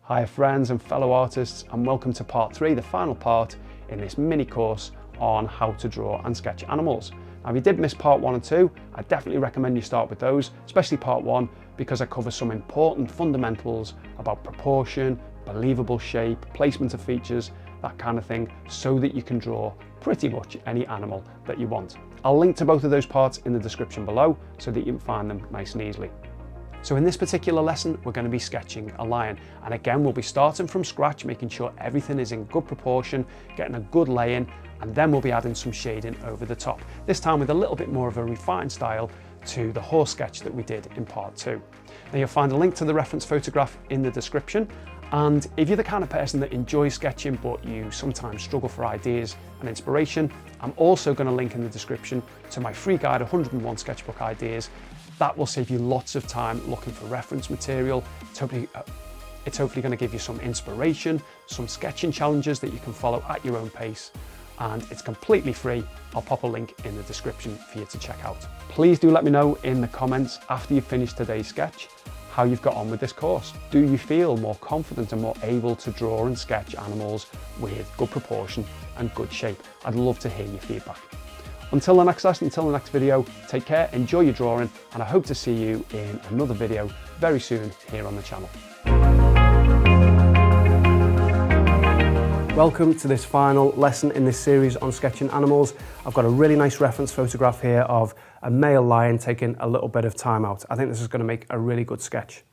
Hi friends and fellow artists, and welcome to part 3, the final part in this mini course on how to draw and sketch animals. Now if you did miss part 1 and 2, I definitely recommend you start with those, especially part 1, because I cover some important fundamentals about proportion, believable shape, placement of features, that kind of thing, so that you can draw pretty much any animal that you want. I'll link to both of those parts in the description below so that you can find them nice and easily. So in this particular lesson, we're going to be sketching a lion. And again, we'll be starting from scratch, making sure everything is in good proportion, getting a good lay-in, and then we'll be adding some shading over the top. This time with a little bit more of a refined style to the horse sketch that we did in part 2. Now you'll find a link to the reference photograph in the description. And if you're the kind of person that enjoys sketching, but you sometimes struggle for ideas and inspiration, I'm also going to link in the description to my free guide, 101 sketchbook ideas. That will save you lots of time looking for reference material. It's hopefully going to give you some inspiration, some sketching challenges that you can follow at your own pace. And it's completely free. I'll pop a link in the description for you to check out. Please do let me know in the comments after you've finished today's sketch how you've got on with this course. Do you feel more confident and more able to draw and sketch animals with good proportion and good shape? I'd love to hear your feedback. Until the next lesson, until the next video, take care, enjoy your drawing, and I hope to see you in another video very soon here on the channel. Welcome to this final lesson in this series on sketching animals. I've got a really nice reference photograph here of a male lion taking a little bit of time out. I think this is going to make a really good sketch.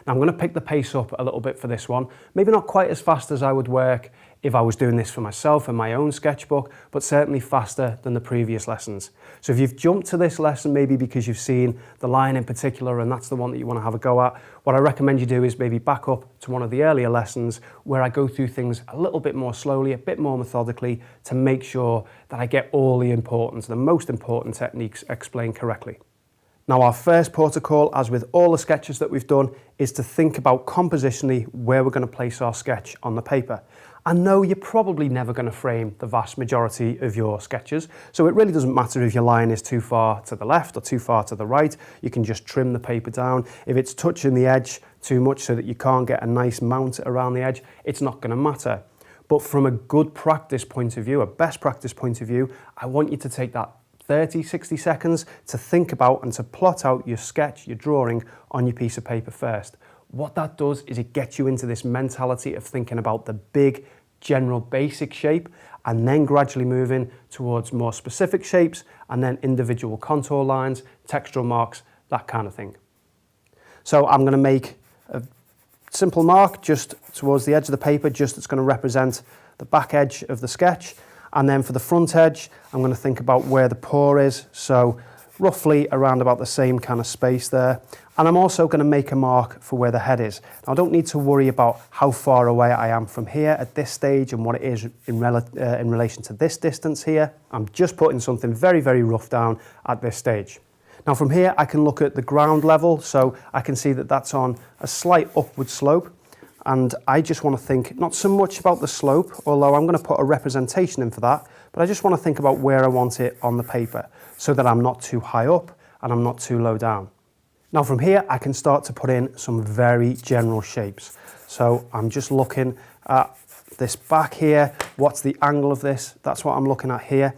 Now I'm going to pick the pace up a little bit for this one. Maybe not quite as fast as I would work if I was doing this for myself in my own sketchbook, but certainly faster than the previous lessons. So if you've jumped to this lesson, maybe because you've seen the lion in particular and that's the one that you want to have a go at, what I recommend you do is maybe back up to one of the earlier lessons where I go through things a little bit more slowly, a bit more methodically, to make sure that I get all the most important techniques explained correctly. Now our first protocol, as with all the sketches that we've done, is to think about compositionally where we're going to place our sketch on the paper. I know you're probably never going to frame the vast majority of your sketches, so it really doesn't matter if your line is too far to the left or too far to the right. You can just trim the paper down. If it's touching the edge too much so that you can't get a nice mount around the edge, it's not going to matter. But from a good practice point of view, a best practice point of view, I want you to take that 30, 60 seconds to think about and to plot out your sketch, your drawing on your piece of paper first. What that does is it gets you into this mentality of thinking about the big, general, basic shape, and then gradually moving towards more specific shapes, and then individual contour lines, textural marks, that kind of thing. So I'm going to make a simple mark just towards the edge of the paper, just that's going to represent the back edge of the sketch. And then for the front edge, I'm going to think about where the paw is, so roughly around about the same kind of space there. And I'm also going to make a mark for where the head is. Now, I don't need to worry about how far away I am from here at this stage and what it is in relation to this distance here. I'm just putting something very, very rough down at this stage. Now from here, I can look at the ground level, so I can see that that's on a slight upward slope. And I just want to think not so much about the slope, although I'm going to put a representation in for that, but I just want to think about where I want it on the paper so that I'm not too high up and I'm not too low down. Now from here, I can start to put in some very general shapes. So I'm just looking at this back here. What's the angle of this? That's what I'm looking at here.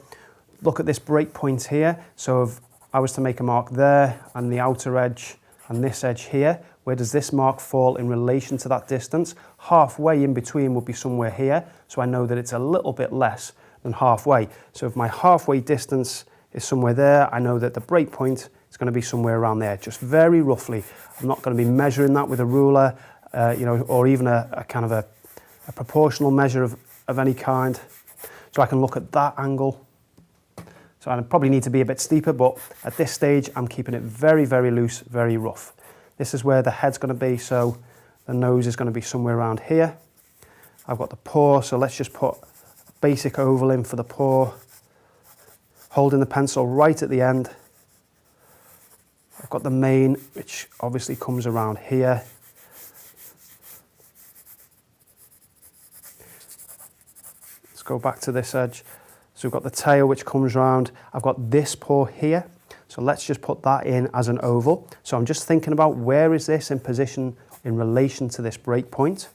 Look at this break point here. So if I was to make a mark there and the outer edge and this edge here, where does this mark fall in relation to that distance? Halfway in between would be somewhere here, so I know that it's a little bit less than halfway. So if my halfway distance is somewhere there, I know that the break point is going to be somewhere around there, just very roughly. I'm not going to be measuring that with a ruler, or even a kind of a proportional measure of any kind. So I can look at that angle. So I probably need to be a bit steeper, but at this stage, I'm keeping it very, very loose, very rough. This is where the head's going to be, so the nose is going to be somewhere around here. I've got the paw, so let's just put a basic oval in for the paw, holding the pencil right at the end. I've got the mane, which obviously comes around here. Let's go back to this edge. So we've got the tail, which comes round. I've got this paw here. So let's just put that in as an oval. So I'm just thinking about where is this in position in relation to this break point.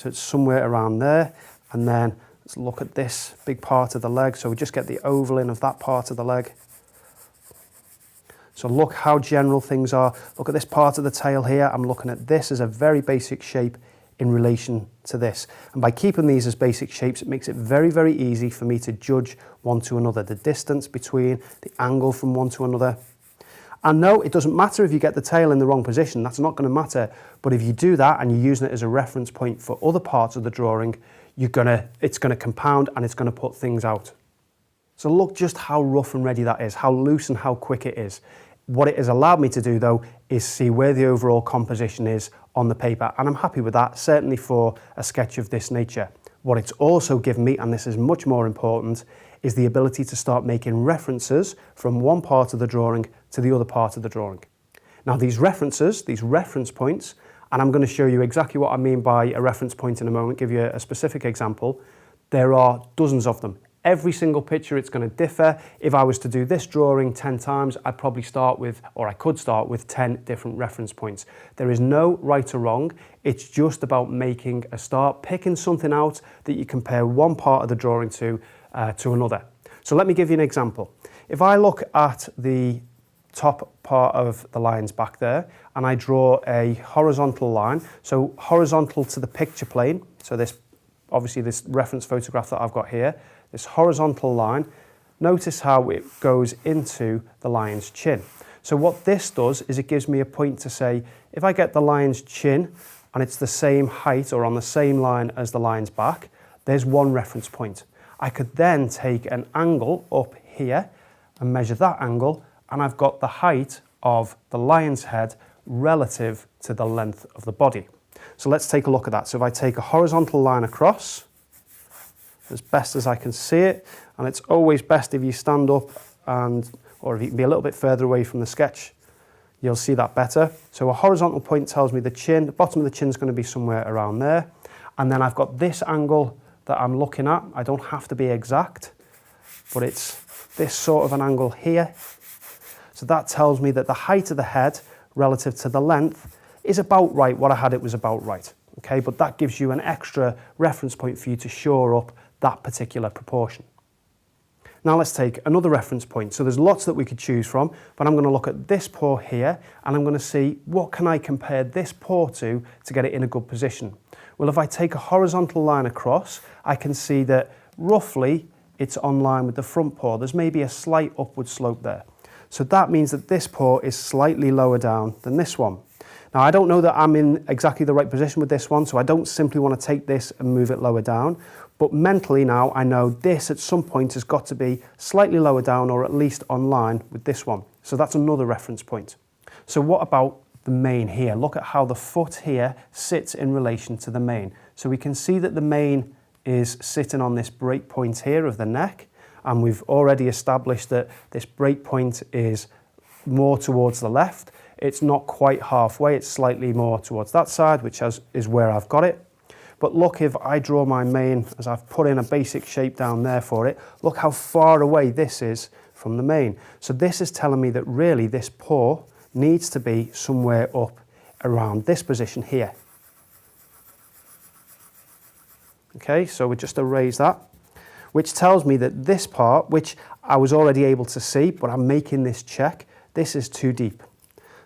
So it's somewhere around there. And then let's look at this big part of the leg. So we just get the oval in of that part of the leg. So look how general things are. Look at this part of the tail here. I'm looking at this as a very basic shape in relation to this. And by keeping these as basic shapes, it makes it very, very easy for me to judge one to another, the distance between, the angle from one to another. And no, it doesn't matter if you get the tail in the wrong position, that's not going to matter. But if you do that and you're using it as a reference point for other parts of the drawing, it's going to compound and it's going to put things out. So look just how rough and ready that is, how loose and how quick it is. What it has allowed me to do though is see where the overall composition is on the paper, and I'm happy with that, certainly for a sketch of this nature. What it's also given me, and this is much more important, is the ability to start making references from one part of the drawing to the other part of the drawing. Now these references, these reference points, and I'm going to show you exactly what I mean by a reference point in a moment, give you a specific example. There are dozens of them. Every single picture, it's going to differ. If I was to do this drawing 10 times, I'd probably start with, or I could start with 10 different reference points. There is no right or wrong. It's just about making a start, picking something out that you compare one part of the drawing to another. So let me give you an example. If I look at the top part of the lion's back there, and I draw a horizontal line, so horizontal to the picture plane, so this, obviously this reference photograph that I've got here, this horizontal line, notice how it goes into the lion's chin. So what this does is it gives me a point to say, if I get the lion's chin and it's the same height or on the same line as the lion's back, there's one reference point. I could then take an angle up here and measure that angle, and I've got the height of the lion's head relative to the length of the body. So let's take a look at that. So if I take a horizontal line across, as best as I can see it, and it's always best if you stand up or if you can be a little bit further away from the sketch, you'll see that better. So a horizontal point tells me the chin, the bottom of the chin is going to be somewhere around there, and then I've got this angle that I'm looking at. I don't have to be exact, but it's this sort of an angle here. So that tells me that the height of the head relative to the length is about right. What I had, it was about right. Okay, but that gives you an extra reference point for you to shore up that particular proportion. Now let's take another reference point. So there's lots that we could choose from, but I'm going to look at this paw here, and I'm going to see what can I compare this paw to get it in a good position. Well, if I take a horizontal line across, I can see that roughly it's on line with the front paw. There's maybe a slight upward slope there. So that means that this paw is slightly lower down than this one. Now, I don't know that I'm in exactly the right position with this one, so I don't simply want to take this and move it lower down. But mentally now, I know this at some point has got to be slightly lower down or at least on line with this one. So that's another reference point. So what about the mane here? Look at how the foot here sits in relation to the mane. So we can see that the mane is sitting on this break point here of the neck. And we've already established that this break point is more towards the left. It's not quite halfway, it's slightly more towards that side, which is where I've got it. But look, if I draw my mane, as I've put in a basic shape down there for it, look how far away this is from the mane. So this is telling me that really this paw needs to be somewhere up around this position here. Okay, so we just erase that, which tells me that this part, which I was already able to see, but I'm making this check, this is too deep.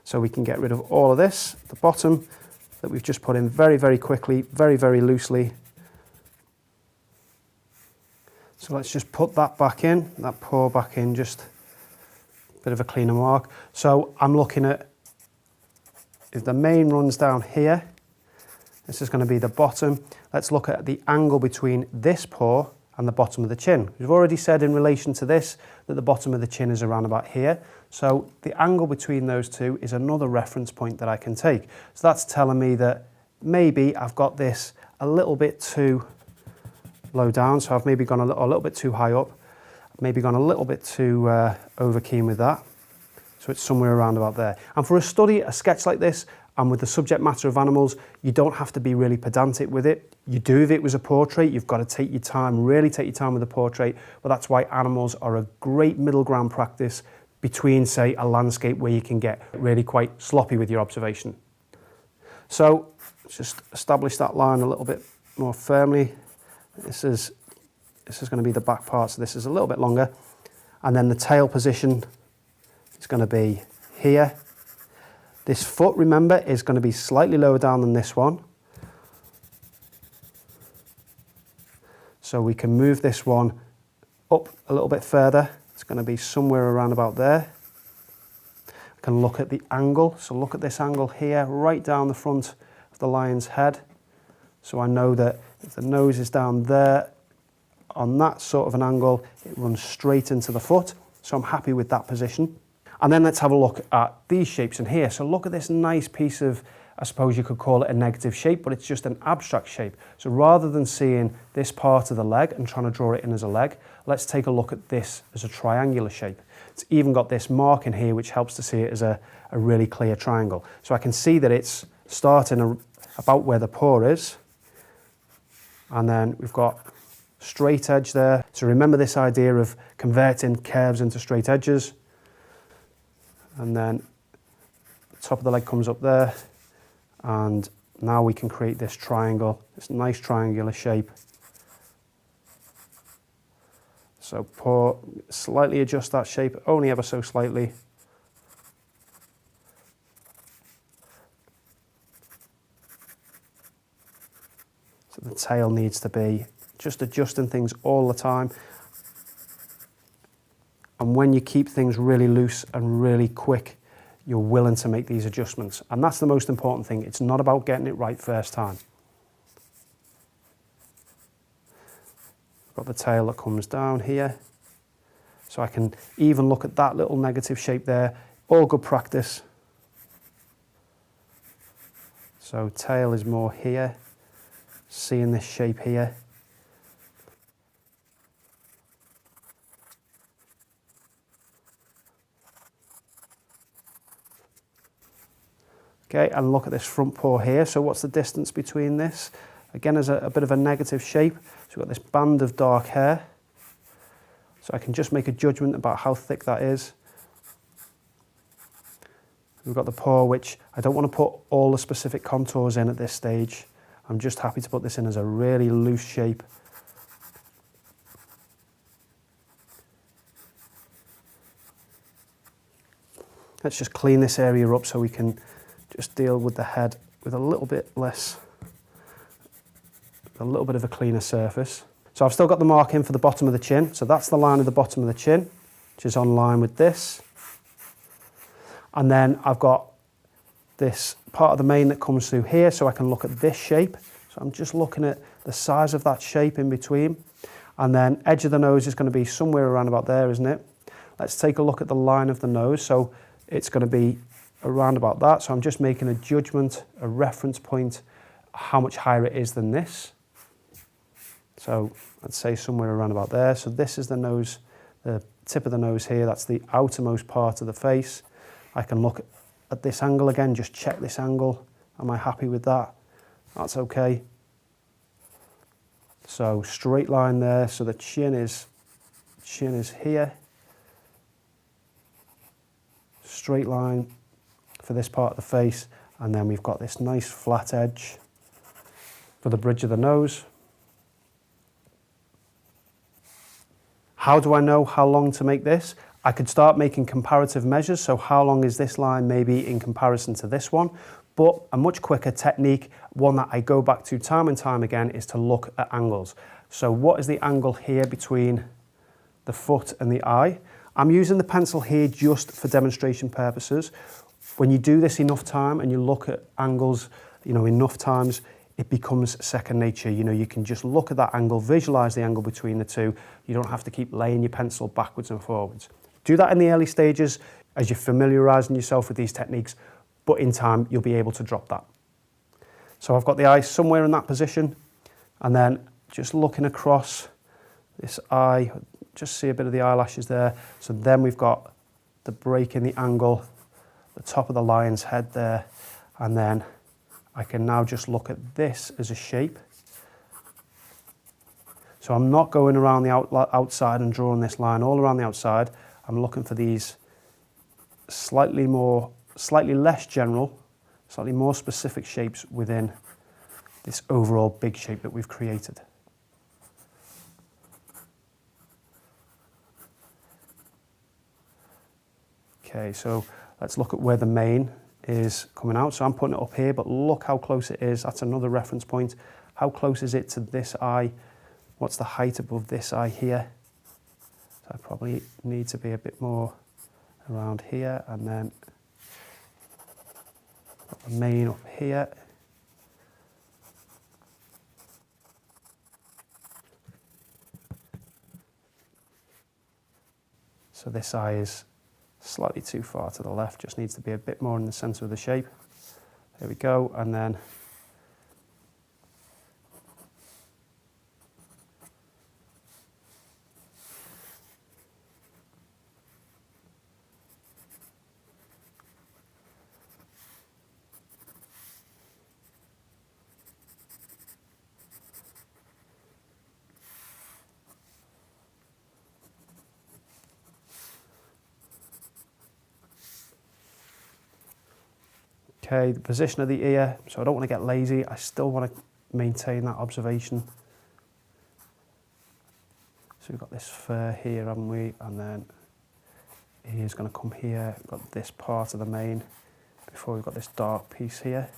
So we can get rid of all of this, the bottom that we've just put in very, very quickly, very, very loosely. So let's just put that back in, that paw back in, just a bit of a cleaner mark. So I'm looking at, if the mane runs down here, this is going to be the bottom. Let's look at the angle between this paw and the bottom of the chin. We've already said in relation to this that the bottom of the chin is around about here. So the angle between those two is another reference point that I can take. So that's telling me that maybe I've got this a little bit too low down. So I've maybe gone a little bit too high up, maybe gone a little bit too over keen with that. So it's somewhere around about there. And for a study, a sketch like this, and with the subject matter of animals, you don't have to be really pedantic with it. You do if it was a portrait, you've got to take your time, really take your time with a portrait, but that's why animals are a great middle ground practice between, say, a landscape where you can get really quite sloppy with your observation. So let's just establish that line a little bit more firmly. This is going to be the back part, so this is a little bit longer. And then the tail position is going to be here. This foot, remember, is going to be slightly lower down than this one. So we can move this one up a little bit further. It's going to be somewhere around about there. I can look at the angle. So look at this angle here, right down the front of the lion's head. So I know that if the nose is down there, on that sort of an angle, it runs straight into the foot. So I'm happy with that position. And then let's have a look at these shapes in here. So look at this nice piece of, I suppose you could call it a negative shape, but it's just an abstract shape. So rather than seeing this part of the leg and trying to draw it in as a leg, let's take a look at this as a triangular shape. It's even got this mark in here, which helps to see it as a really clear triangle. So I can see that it's starting about where the paw is. And then we've got straight edge there. So remember this idea of converting curves into straight edges. And then the top of the leg comes up there. And now we can create this triangle, this nice triangular shape. So paw, slightly adjust that shape, only ever so slightly. So the tail needs to be just adjusting things all the time. And when you keep things really loose and really quick, you're willing to make these adjustments. And that's the most important thing. It's not about getting it right first time. Got the tail that comes down here. So I can even look at that little negative shape there. All good practice. So tail is more here. Seeing this shape here. Okay, and look at this front paw here. So what's the distance between this? Again, there's a bit of a negative shape. So we've got this band of dark hair. So I can just make a judgment about how thick that is. We've got the paw, which I don't want to put all the specific contours in at this stage. I'm just happy to put this in as a really loose shape. Let's just clean this area up so we can just deal with the head with a little bit less, a little bit of a cleaner surface. So I've still got the mark in for the bottom of the chin. So that's the line of the bottom of the chin, which is on line with this. And then I've got this part of the mane that comes through here, so I can look at this shape. So I'm just looking at the size of that shape in between. And then edge of the nose is going to be somewhere around about there, isn't it? Let's take a look at the line of the nose. So it's going to be around about that. So I'm just making a judgment, a reference point, how much higher it is than this. So I'd say somewhere around about there. So this is the nose, the tip of the nose here. That's the outermost part of the face. I can look at this angle again, just check this angle. Am I happy with that? That's okay. So straight line there. So the chin is here. Straight line for this part of the face, and then we've got this nice flat edge for the bridge of the nose. How do I know how long to make this? I could start making comparative measures, so how long is this line maybe in comparison to this one? But a much quicker technique, one that I go back to time and time again, is to look at angles. So what is the angle here between the foot and the eye? I'm using the pencil here just for demonstration purposes. When you do this enough time and you look at angles, enough times, it becomes second nature. You can just look at that angle, visualize the angle between the two. You don't have to keep laying your pencil backwards and forwards. Do that in the early stages as you're familiarizing yourself with these techniques, but in time, you'll be able to drop that. So I've got the eye somewhere in that position, and then just looking across this eye, just see a bit of the eyelashes there. So then we've got the break in the angle, the top of the lion's head there, and then I can now just look at this as a shape. So I'm not going around the outside and drawing this line all around the outside. I'm looking for these slightly less general, slightly more specific shapes within this overall big shape that we've created. Okay, so let's look at where the mane is coming out. So I'm putting it up here, but look how close it is. That's another reference point. How close is it to this eye? What's the height above this eye here? So I probably need to be a bit more around here, and then got the mane up here. So this eye is slightly too far to the left, just needs to be a bit more in the centre of the shape. There we go, and then okay, the position of the ear, so I don't want to get lazy, I still want to maintain that observation. So we've got this fur here, haven't we? And then ear's going to come here, we've got this part of the mane, before we've got this dark piece here.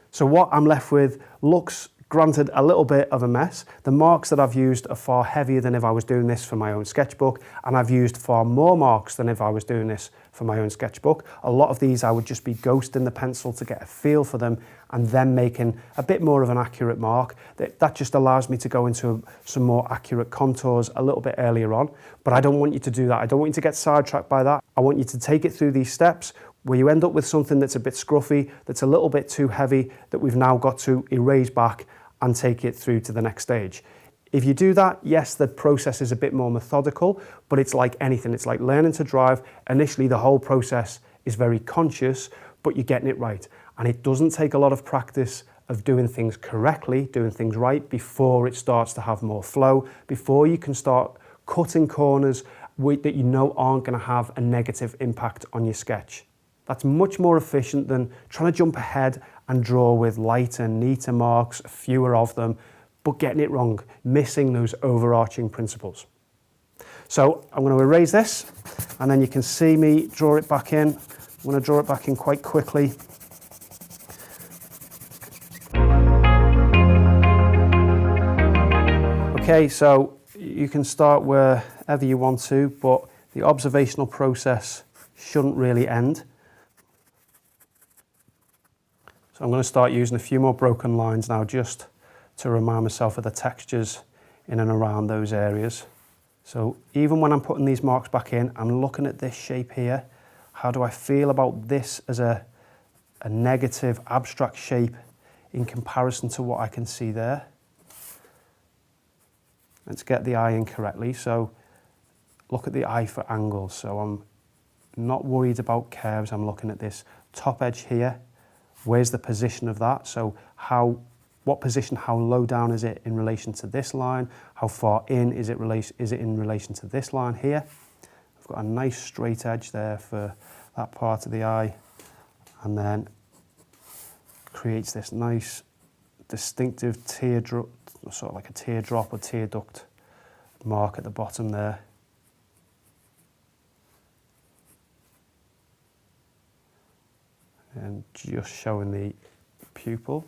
So what I'm left with looks, granted, a little bit of a mess. The marks that I've used are far heavier than if I was doing this for my own sketchbook, and I've used far more marks than if I was doing this for my own sketchbook. A lot of these I would just be ghosting the pencil to get a feel for them and then making a bit more of an accurate mark. That just allows me to go into some more accurate contours a little bit earlier on, but I don't want you to do that. I don't want you to get sidetracked by that. I want you to take it through these steps where you end up with something that's a bit scruffy, that's a little bit too heavy, that we've now got to erase back and take it through to the next stage. If you do that, yes, the process is a bit more methodical, but it's like anything. It's like learning to drive. Initially, the whole process is very conscious, but you're getting it right. And it doesn't take a lot of practice of doing things correctly, doing things right, before it starts to have more flow, before you can start cutting corners that you know aren't going to have a negative impact on your sketch. That's much more efficient than trying to jump ahead and draw with lighter, neater marks, fewer of them, but getting it wrong, missing those overarching principles. So I'm going to erase this, and then you can see me draw it back in. I'm going to draw it back in quite quickly. Okay, so you can start wherever you want to, but the observational process shouldn't really end. So I'm going to start using a few more broken lines now, just to remind myself of the textures in and around those areas. So even when I'm putting these marks back in, I'm looking at this shape here. How do I feel about this as a negative abstract shape in comparison to what I can see there? Let's get the eye in correctly. So look at the eye for angles. So I'm not worried about curves. I'm looking at this top edge here. Where's the position of that? So what position, how low down is it in relation to this line? How far in is it in relation to this line here? I've got a nice straight edge there for that part of the eye, and then creates this nice distinctive teardrop, sort of like a teardrop or tear duct mark at the bottom there. And just showing the pupil.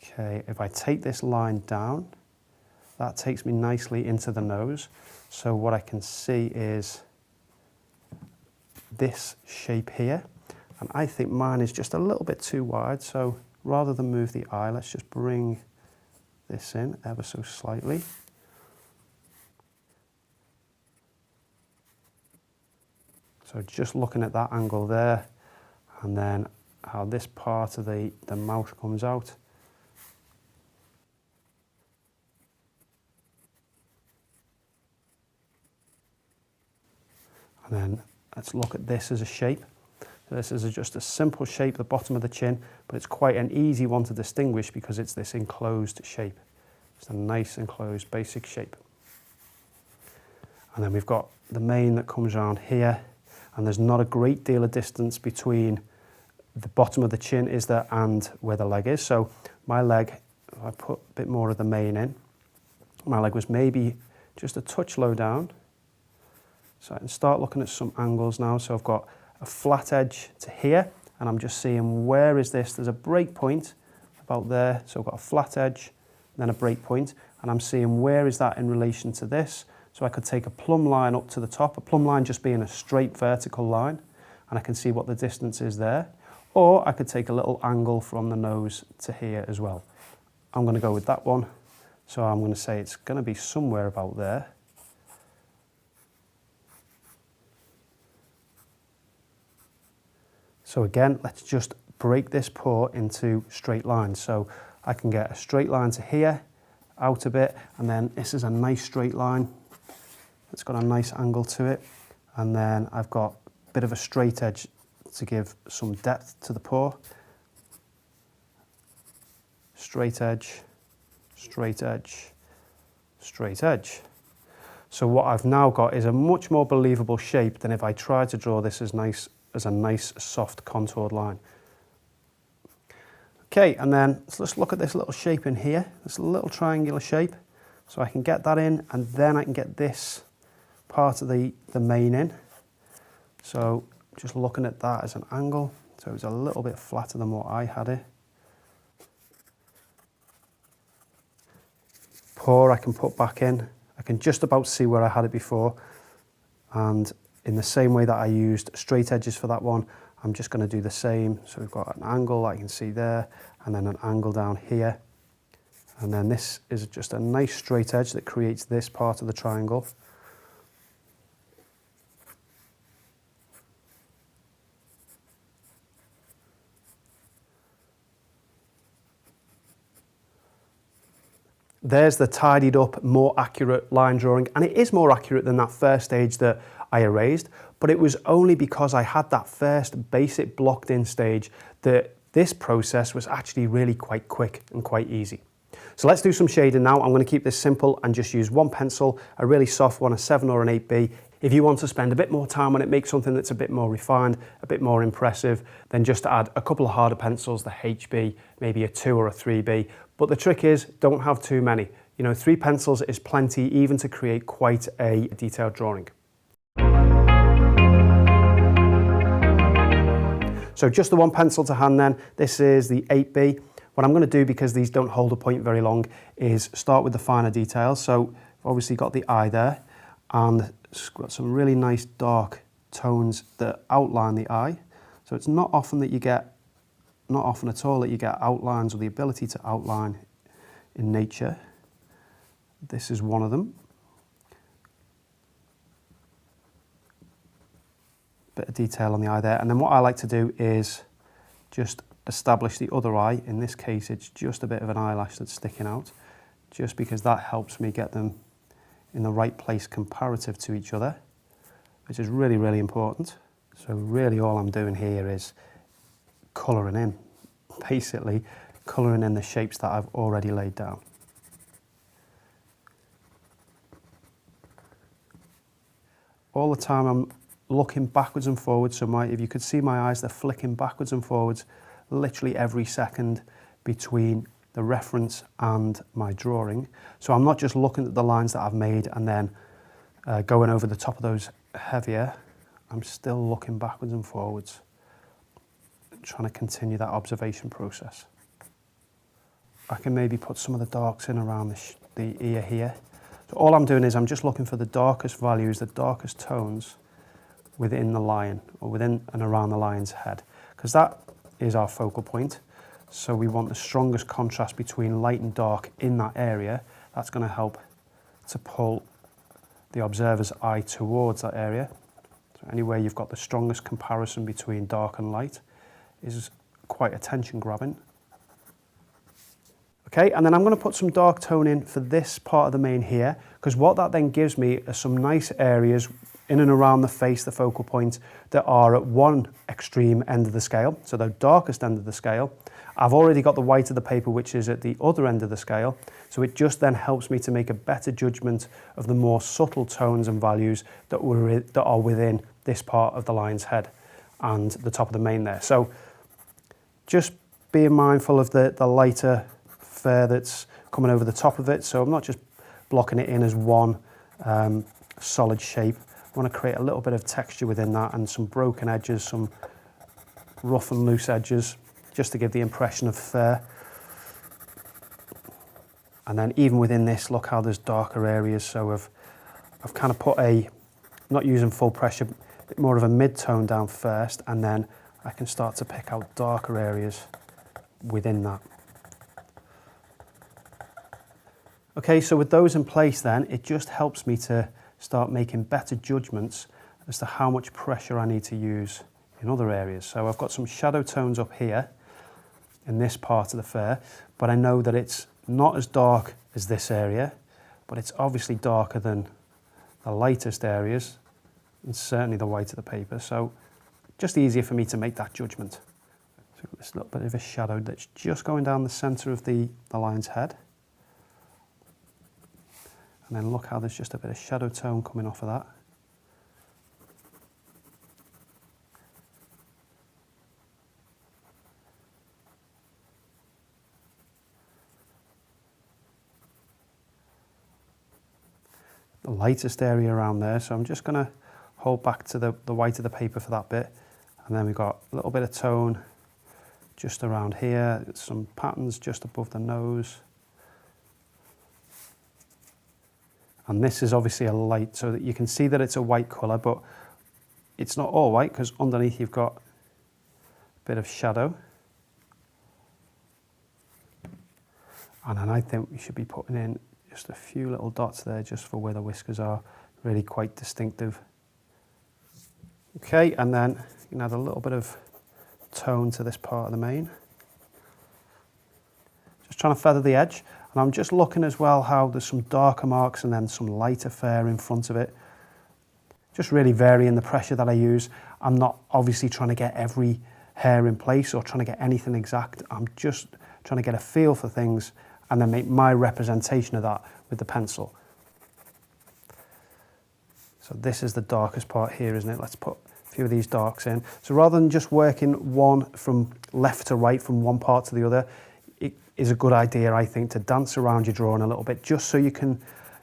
Okay, if I take this line down, that takes me nicely into the nose. So what I can see is this shape here, and I think mine is just a little bit too wide, so rather than move the eye, let's just bring this in ever so slightly. So just looking at that angle there, and then how this part of the mouth comes out. And then let's look at this as a shape. So this is just a simple shape, the bottom of the chin, but it's quite an easy one to distinguish because it's this enclosed shape. It's a nice enclosed basic shape. And then we've got the mane that comes around here, and there's not a great deal of distance between the bottom of the chin is there and where the leg is. So my leg, if I put a bit more of the mane in, my leg was maybe just a touch low down. So I can start looking at some angles now. So I've got a flat edge to here, and I'm just seeing where is this. There's a break point about there. So I've got a flat edge, then a break point, and I'm seeing where is that in relation to this. So I could take a plumb line up to the top, a plumb line just being a straight vertical line, and I can see what the distance is there. Or I could take a little angle from the nose to here as well. I'm going to go with that one. So I'm going to say it's going to be somewhere about there. So again, let's just break this paw into straight lines. So I can get a straight line to here, out a bit, and then this is a nice straight line. It's got a nice angle to it. And then I've got a bit of a straight edge to give some depth to the paw. Straight edge, straight edge, straight edge. So what I've now got is a much more believable shape than if I tried to draw this as a nice soft contoured line. Okay, and then let's look at this little shape in here, this little triangular shape. So I can get that in, and then I can get this part of the mane in. So just looking at that as an angle, so it's a little bit flatter than what I had it. Paw I can put back in. I can just about see where I had it before, and in the same way that I used straight edges for that one, I'm just going to do the same. So we've got an angle I can see there, and then an angle down here, and then this is just a nice straight edge that creates this part of the triangle. There's the tidied up, more accurate line drawing, and it is more accurate than that first stage that I erased, but it was only because I had that first basic blocked in stage that this process was actually really quite quick and quite easy. So let's do some shading now. I'm going to keep this simple and just use one pencil, a really soft one, a 7 or an 8B. If you want to spend a bit more time on it, make something that's a bit more refined, a bit more impressive, then just add a couple of harder pencils, the HB, maybe a 2 or a 3B. But the trick is, don't have too many. You know, 3 pencils is plenty even to create quite a detailed drawing. So just the one pencil to hand then. This is the 8B. What I'm going to do, because these don't hold a point very long, is start with the finer details. So I've obviously got the eye there, and it's got some really nice dark tones that outline the eye. So it's not often at all that you get outlines or the ability to outline in nature. This is one of them. Bit of detail on the eye there, and then what I like to do is just establish the other eye. In this case, it's just a bit of an eyelash that's sticking out, just because that helps me get them in the right place comparative to each other, which is really, really important. So really all I'm doing here is colouring in, basically colouring in the shapes that I've already laid down. All the time I'm looking backwards and forwards, so if you could see my eyes, they're flicking backwards and forwards literally every second between the reference and my drawing. So I'm not just looking at the lines that I've made and then going over the top of those heavier. I'm still looking backwards and forwards, trying to continue that observation process. I can maybe put some of the darks in around the ear here. So all I'm doing is I'm just looking for the darkest values, the darkest tones within the lion, or within and around the lion's head, because that is our focal point. So we want the strongest contrast between light and dark in that area. That's going to help to pull the observer's eye towards that area. So anywhere you've got the strongest comparison between dark and light is quite attention grabbing. Okay, and then I'm going to put some dark tone in for this part of the mane here, because what that then gives me are some nice areas in and around the face, the focal point, that are at one extreme end of the scale, so the darkest end of the scale, I've already got the white of the paper, which is at the other end of the scale, so it just then helps me to make a better judgment of the more subtle tones and values that are within this part of the lion's head and the top of the mane there. So just being mindful of the lighter fur that's coming over the top of it, so I'm not just blocking it in as one solid shape. I want to create a little bit of texture within that and some broken edges, some rough and loose edges, just to give the impression of fur. And then even within this, look how there's darker areas. So I've kind of put not using full pressure, bit more of a mid-tone down first, and then I can start to pick out darker areas within that. Okay, so with those in place then, it just helps me to start making better judgments as to how much pressure I need to use in other areas. So I've got some shadow tones up here in this part of the fur, but I know that it's not as dark as this area, but it's obviously darker than the lightest areas, and certainly the white of the paper. So just easier for me to make that judgment. So this little bit of a shadow that's just going down the center of the lion's head. And then look how there's just a bit of shadow tone coming off of that. The lightest area around there, so I'm just going to hold back to the white of the paper for that bit. And then we've got a little bit of tone just around here, some patterns just above the nose. And this is obviously a light, so that you can see that it's a white colour, but it's not all white, because underneath you've got a bit of shadow. And then I think we should be putting in just a few little dots there, just for where the whiskers are, really quite distinctive. Okay, and then you can add a little bit of tone to this part of the mane. Just trying to feather the edge. And I'm just looking as well how there's some darker marks and then some lighter fur in front of it. Just really varying the pressure that I use. I'm not obviously trying to get every hair in place or trying to get anything exact. I'm just trying to get a feel for things and then make my representation of that with the pencil. So this is the darkest part here, isn't it? Let's put a few of these darks in. So rather than just working one from left to right, from one part to the other, it is a good idea, I think, to dance around your drawing a little bit, just so you can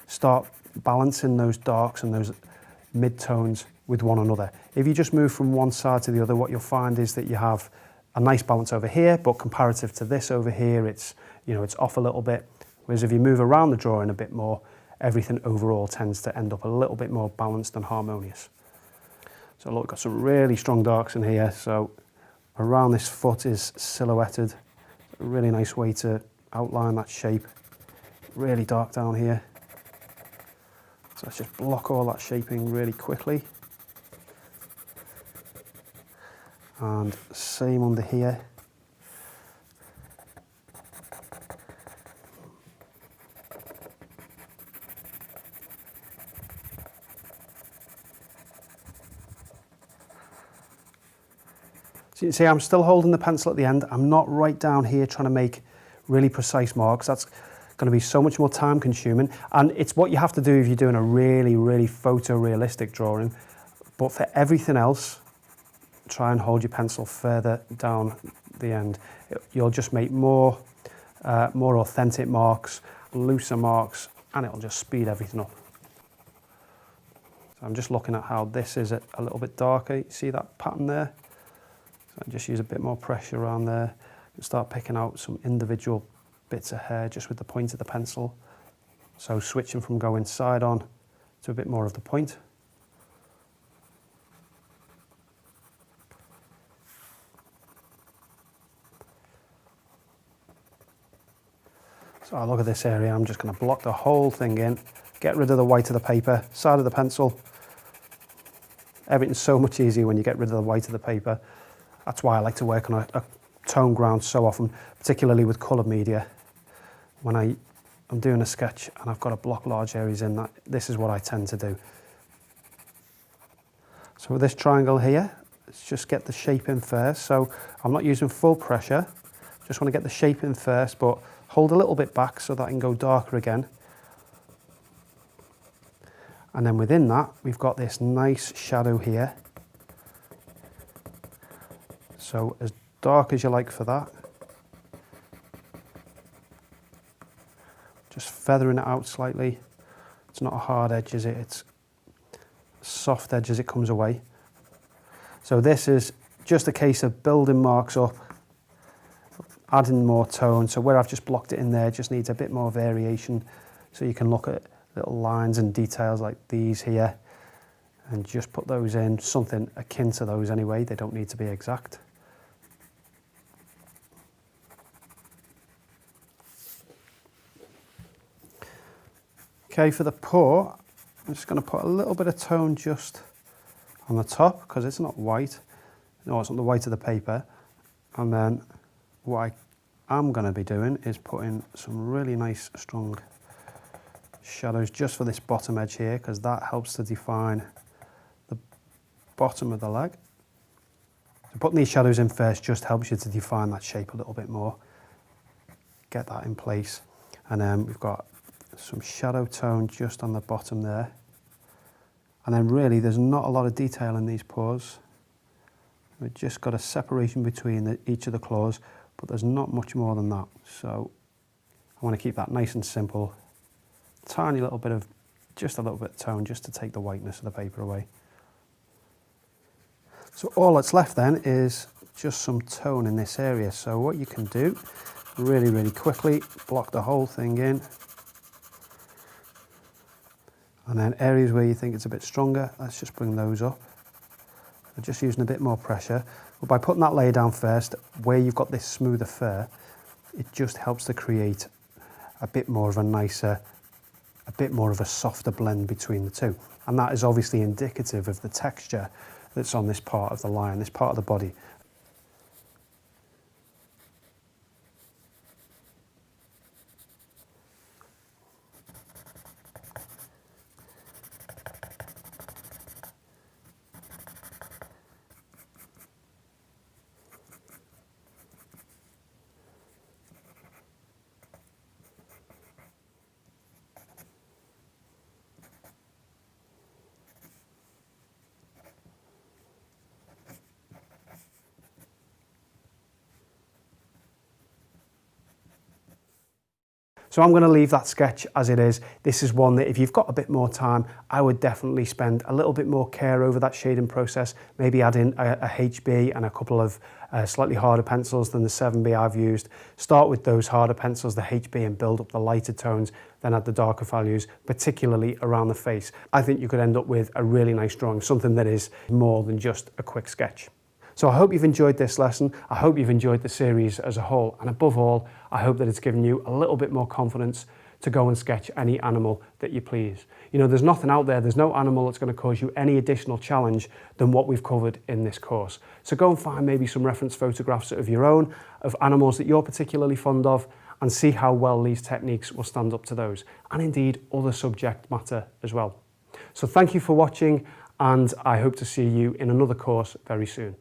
start balancing those darks and those mid-tones with one another. If you just move from one side to the other, what you'll find is that you have a nice balance over here, but comparative to this over here, it's off a little bit. Whereas if you move around the drawing a bit more, everything overall tends to end up a little bit more balanced and harmonious. So look, got some really strong darks in here. So around this foot is silhouetted. A really nice way to outline that shape. Really dark down here. So let's just block all that shaping really quickly. And same under here. So you can see I'm still holding the pencil at the end. I'm not right down here trying to make really precise marks. That's going to be so much more time consuming. And it's what you have to do if you're doing a really, really photorealistic drawing. But for everything else, try and hold your pencil further down the end. You'll just make more authentic marks, looser marks, and it'll just speed everything up. So I'm just looking at how this is a little bit darker. You see that pattern there? So I just use a bit more pressure around there and start picking out some individual bits of hair just with the point of the pencil. So switching from going side on to a bit more of the point. So I look at this area, I'm just going to block the whole thing in, get rid of the white of the paper, side of the pencil. Everything's so much easier when you get rid of the white of the paper. That's why I like to work on a tone ground so often, particularly with coloured media. When I'm doing a sketch and I've got to block large areas in, this is what I tend to do. So with this triangle here, let's just get the shape in first. So I'm not using full pressure. Just want to get the shape in first, but hold a little bit back so that I can go darker again. And then within that, we've got this nice shadow here. So as dark as you like for that. Just feathering it out slightly. It's not a hard edge, is it? It's a soft edge as it comes away. So this is just a case of building marks up, adding more tone. So where I've just blocked it in there, just needs a bit more variation. So you can look at little lines and details like these here and just put those in, something akin to those anyway. They don't need to be exact. Okay, for the paw, I'm just going to put a little bit of tone just on the top because it's not white. No, it's not the white of the paper. And then what I am going to be doing is putting some really nice strong shadows just for this bottom edge here, because that helps to define the bottom of the leg. So putting these shadows in first just helps you to define that shape a little bit more. Get that in place. And then we've got some shadow tone just on the bottom there. And then really there's not a lot of detail in these paws. We've just got a separation between each of the claws, but there's not much more than that. So I want to keep that nice and simple. Tiny little bit of, just a little bit of tone just to take the whiteness of the paper away. So all that's left then is just some tone in this area. So what you can do really, really quickly, block the whole thing in. And then areas where you think it's a bit stronger, let's just bring those up. So just using a bit more pressure. But by putting that layer down first, where you've got this smoother fur, it just helps to create a bit more of a nicer, a bit more of a softer blend between the two. And that is obviously indicative of the texture that's on this part of the lion, this part of the body. So I'm going to leave that sketch as it is. This is one that if you've got a bit more time, I would definitely spend a little bit more care over that shading process, maybe add in a HB and a couple of slightly harder pencils than the 7B I've used. Start with those harder pencils, the HB, and build up the lighter tones, then add the darker values, particularly around the face. I think you could end up with a really nice drawing, something that is more than just a quick sketch. So I hope you've enjoyed this lesson. I hope you've enjoyed the series as a whole. And above all, I hope that it's given you a little bit more confidence to go and sketch any animal that you please. You know, there's nothing out there, there's no animal that's going to cause you any additional challenge than what we've covered in this course. So go and find maybe some reference photographs of your own, of animals that you're particularly fond of, and see how well these techniques will stand up to those, and indeed other subject matter as well. So thank you for watching, and I hope to see you in another course very soon.